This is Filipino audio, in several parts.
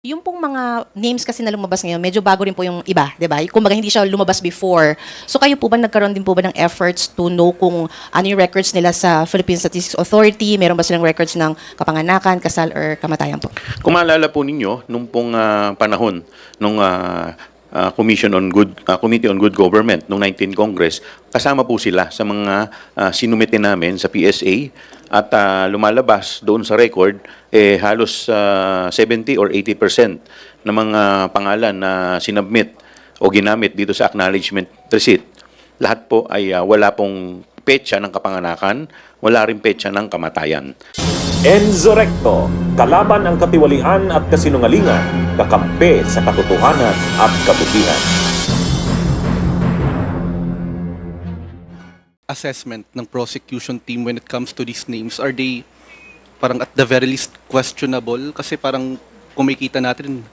Yung pong mga names kasi na lumabas ngayon, medyo bago rin po yung iba, 'di ba? Kumbaga hindi siya lumabas before. So kayo po ba nagkaroon din po ba ng efforts to know kung ano yung records nila sa Philippine Statistics Authority? Meron ba silang records ng kapanganakan, kasal, or kamatayan po? Kung maalala po ninyo, nung pong panahon nung Committee on Good Government nung 19 Congress, kasama po sila sa mga sinumite namin sa PSA at lumalabas doon sa record halos 70 or 80% ng mga pangalan na sinubmit o ginamit dito sa acknowledgement receipt. Lahat po ay wala pong petsa ng kapanganakan, wala rin petsa ng kamatayan. Enzo Recto, kalaban ang katiwalian at kasinungalingan, kakampi sa katotohanan at kabutihan. Assessment ng prosecution team when it comes to these names? Are they parang at the very least questionable? Kasi parang kumikita natin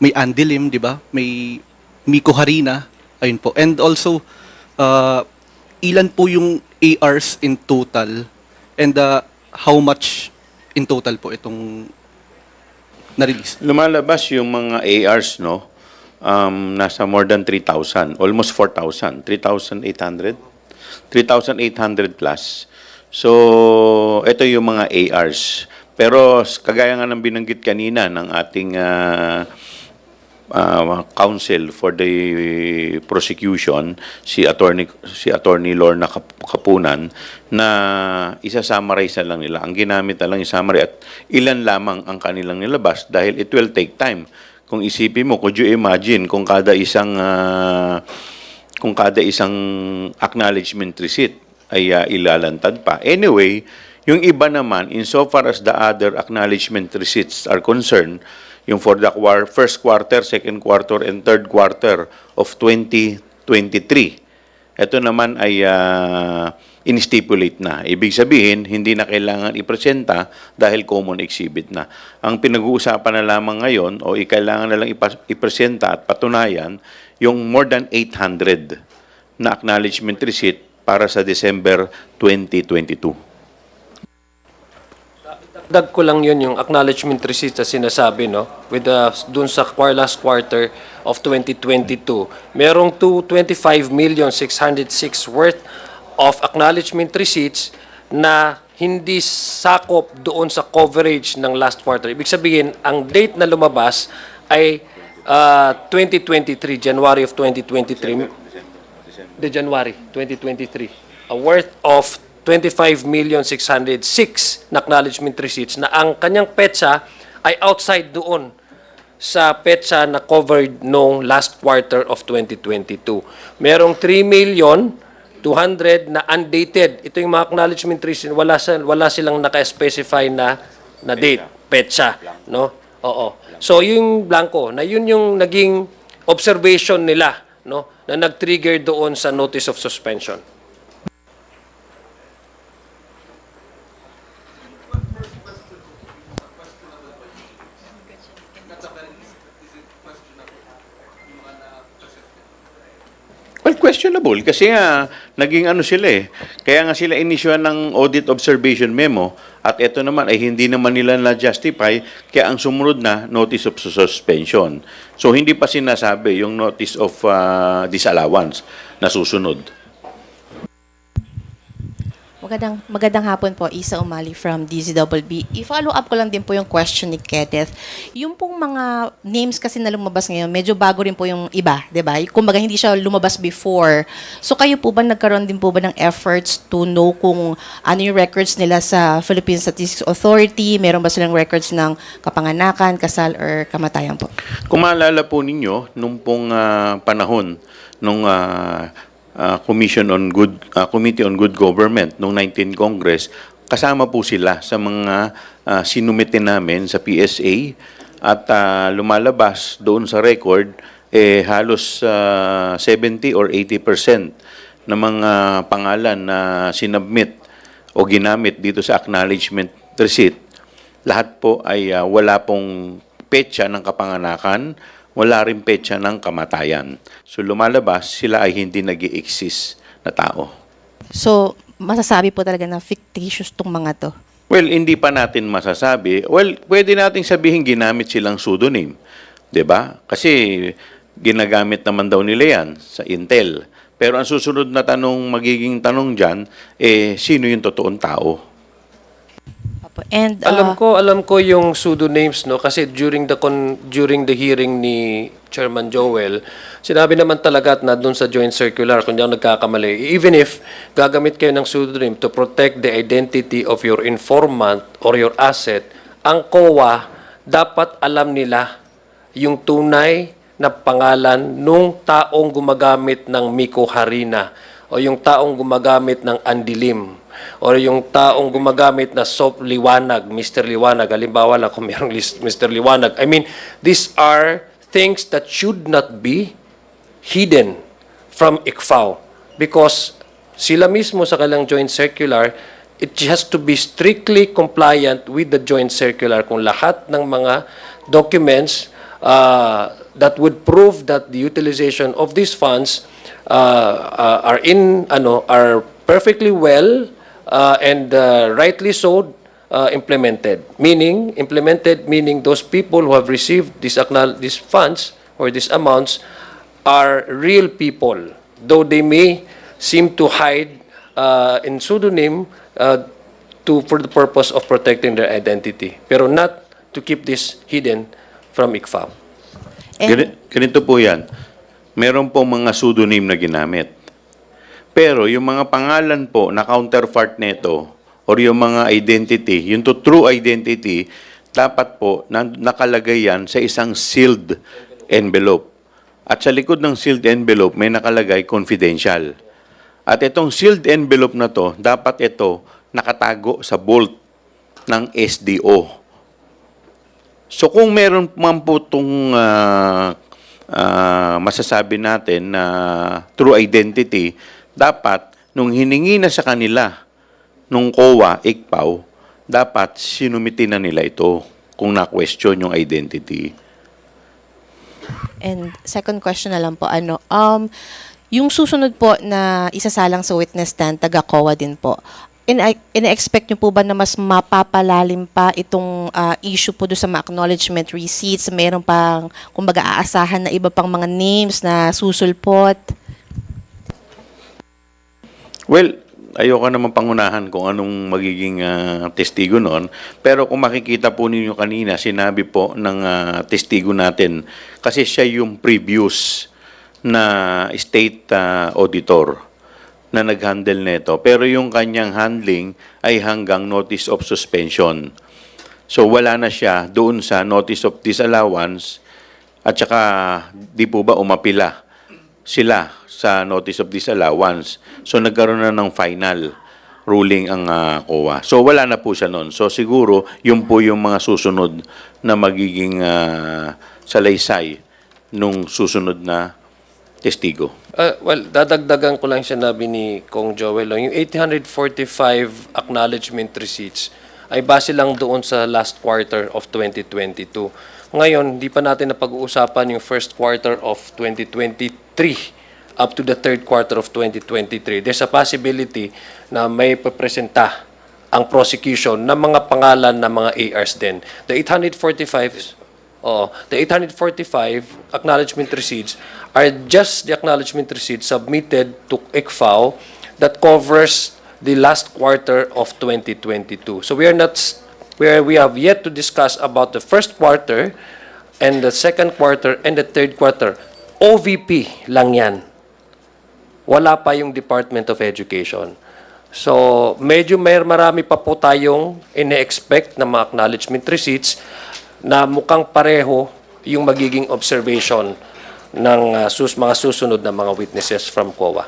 may Andy Lim, di ba? May Miko Harina, ayun po. And also, ilan po yung ARs in total? And how much in total po itong na-release? Lumalabas yung mga ARs, no? Nasa more than 3,000, almost 4,000, 3,800? 3,800 plus. So, ito yung mga ARs. Pero, kagaya nga ng binanggit kanina ng ating counsel for the prosecution, si Attorney Lorna Kapunan, na isa-summarize na lang nila. Ang ginamit na lang yung summary at ilan lamang ang kanilang nilabas dahil it will take time. Kung isipin mo, could you imagine kung kada isang acknowledgement receipt ay ilalantad pa. Anyway, yung iba naman, insofar as the other acknowledgement receipts are concerned, yung for the first quarter, second quarter, and third quarter of 2023, ito naman ay in-stipulate na. Ibig sabihin, hindi na kailangan ipresenta dahil common exhibit na. Ang pinag-uusapan na lamang ngayon, o kailangan na lang ipresenta at patunayan, yung more than 800 na acknowledgement receipt para sa December 2022. Dag ko lang yun yung acknowledgement receipt na sinasabi, no? With dun sa last quarter of 2022, merong 25,606 worth of acknowledgement receipts na hindi sakop doon sa coverage ng last quarter. Ibig sabihin, ang date na lumabas ay 2023, January of 2023. January 2023. A worth of 25,606 na acknowledgement receipts na ang kanyang petsa ay outside doon sa petsa na covered noong last quarter of 2022. Merong 3,200,000 na undated. Ito yung mga acknowledgement receipts, wala silang naka-specify na date, petsa, no? Oo. So yung blanco, na yun yung naging observation nila, no, na nag-trigger doon sa notice of suspension. Well, questionable kasi nga naging ano sila eh. Kaya nga sila inisyuhan ng audit observation memo at ito naman ay hindi naman nila na-justify kaya ang sumunod na notice of suspension. So hindi pa sinasabi yung notice of disallowance na susunod. Magandang hapon po, Isa Umali from DZBB. I-follow up ko lang din po yung question ni Kenneth. Yung pong mga names kasi na lumabas ngayon, medyo bago rin po yung iba, di ba? Kumbaga hindi siya lumabas before. So kayo po ba nagkaroon din po ba ng efforts to know kung ano yung records nila sa Philippine Statistics Authority? Meron ba silang records ng kapanganakan, kasal, or kamatayan po? Kung maalala po ninyo, nung pong panahon nung Committee on Good Government nung 19 Congress, kasama po sila sa mga sinumite namin sa PSA at lumalabas doon sa record halos 70 or 80% ng mga pangalan na sinubmit o ginamit dito sa acknowledgement receipt. Lahat po ay wala pong petsa ng kapanganakan, wala rin petsa ng kamatayan. So lumalabas, sila ay hindi nag-i-exist na tao. So masasabi po talaga na fictitious tong mga to? Well, hindi pa natin masasabi. Well, pwede nating sabihin ginamit silang pseudonym. 'Di ba? Kasi ginagamit naman daw nila yan sa Intel. Pero ang susunod na magiging tanong dyan, sino yung totoong tao? Opo. And Alam ko yung pseudonyms, no, kasi during the hearing ni Chairman Joel, sinabi naman talaga at na doon sa joint circular, kung di ako nagkakamali, even if gagamit kayo ng pseudonym to protect the identity of your informant or your asset, ang COA dapat alam nila yung tunay na pangalan nung taong gumagamit ng Miko Harina o yung taong gumagamit ng Andilim or yung taong gumagamit na Soap Liwanag, Mr. Liwanag. Halimbawa lang kung mayroong Mr. Liwanag. I mean, these are things that should not be hidden from ICFAO because sila mismo sa kanilang joint circular, it has to be strictly compliant with the joint circular kung lahat ng mga documents that would prove that the utilization of these funds are perfectly well and rightly so implemented. Implemented meaning those people who have received these funds or these amounts are real people, though they may seem to hide in pseudonym for the purpose of protecting their identity, pero not to keep this hidden from ICFAO. Ganito po yan. Meron po mga pseudonym na ginamit. Pero yung mga pangalan po na counterpart nito or yung mga identity, yung true identity, dapat po nakalagay yan sa isang sealed envelope. At sa likod ng sealed envelope, may nakalagay confidential. At itong sealed envelope na to, dapat ito nakatago sa vault ng SDO. So kung meron man po itong masasabi natin na true identity, dapat nung hiningi na sa kanila nung COA, ICPAO, dapat sinumiti na nila ito kung na-question yung identity. And second question na lang po, yung susunod po na isasalang sa witness stand, taga-COA din po, ina-expect nyo po ba na mas mapapalalim pa itong issue po doon sa mga acknowledgement receipts? Meron pang, kumbaga, aasahan na iba pang mga names na susulpot? Well, ayoko naman pangunahan kung anong magiging testigo noon. Pero kung makikita po ninyo kanina, sinabi po ng testigo natin, kasi siya yung previous na state auditor na nag-handle nito. Pero yung kanyang handling ay hanggang notice of suspension. So wala na siya doon sa notice of disallowance at saka di po ba umapila sila sa notice of disallowance. So nagkaroon na ng final ruling ang COA. So wala na po siya noon. So siguro yun po yung mga susunod na magiging salaysay nung susunod na testigo. Well, dadagdagan ko lang sinabi ni Kong Joel. Yung 845 acknowledgement receipts ay base lang doon sa last quarter of 2022. Ngayon, hindi pa natin napag-uusapan yung first quarter of 2023 up to the third quarter of 2023. There's a possibility na may papresenta ang prosecution ng mga pangalan ng mga ARs din. The 845 acknowledgement receipts are just the acknowledgement receipts submitted to ICFAO that covers the last quarter of 2022. So we have yet to discuss about the first quarter and the second quarter and the third quarter. OVP lang yan. Wala pa yung Department of Education. So medyo marami pa po tayong ine-expect na mga acknowledgement receipts na mukhang pareho yung magiging observation ng mga susunod na mga witnesses from COA.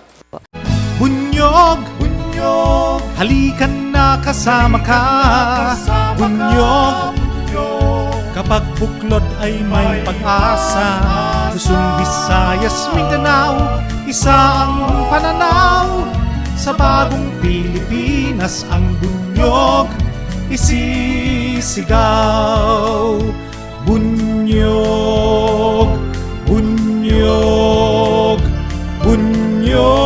Bunyog, bunyog, halikan na kasama ka. Bunyog, kapag buklod ay may pag-asa. Luzon, Visayas, Mindanao, isa ang pananaw. Sa bagong Pilipinas ang bunyog isisigaw. Bunyog, bunyog, bunyog.